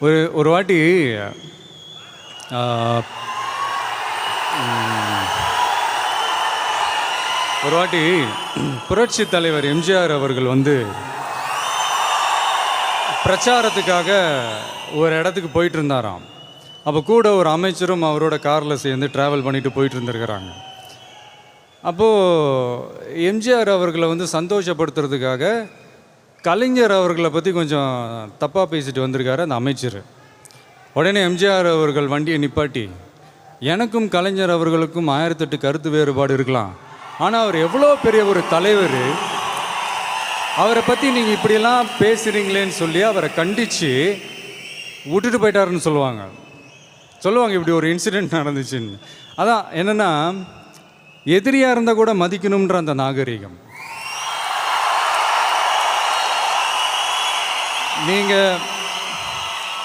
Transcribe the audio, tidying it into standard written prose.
ஒரு வாட்டி ஆ, ஒரு வாட்டி புரட்சி தலைவர் எம்ஜிஆர் அவர்கள் பிரச்சாரத்துக்காக ஒரு இடத்துக்கு போயிட்டு இருந்தாராம். அப்போ கூட ஒரு அமைச்சரும் அவரோட காரில் சேர்ந்து ட்ராவல் பண்ணிட்டு போயிட்டு இருந்திருக்கிறாங்க. அப்போது எம்ஜிஆர் அவர்களை சந்தோஷப்படுத்துறதுக்காக கலைஞர் அவர்களை பற்றி கொஞ்சம் தப்பாக பேசிட்டு வந்திருக்காரு அந்த அமைச்சர். உடனே எம்ஜிஆர் அவர்கள் வண்டியை நிப்பாட்டி, எனக்கும் கலைஞர் அவர்களுக்கும் 1008 கருத்து வேறுபாடு இருக்கலாம், ஆனால் அவர் எவ்வளோ பெரிய ஒரு தலைவர், அவரை பற்றி நீங்கள் இப்படியெல்லாம் பேசுகிறீங்களேன்னு சொல்லி அவரை கண்டித்து விட்டுட்டு போயிட்டாருன்னு சொல்லுவாங்க. இப்படி ஒரு இன்சிடெண்ட் நடந்துச்சுன்னு. அதான் என்னென்னா, எதிரியாக இருந்தால் கூட மதிக்கணுன்ற அந்த நாகரிகம். நீங்கள்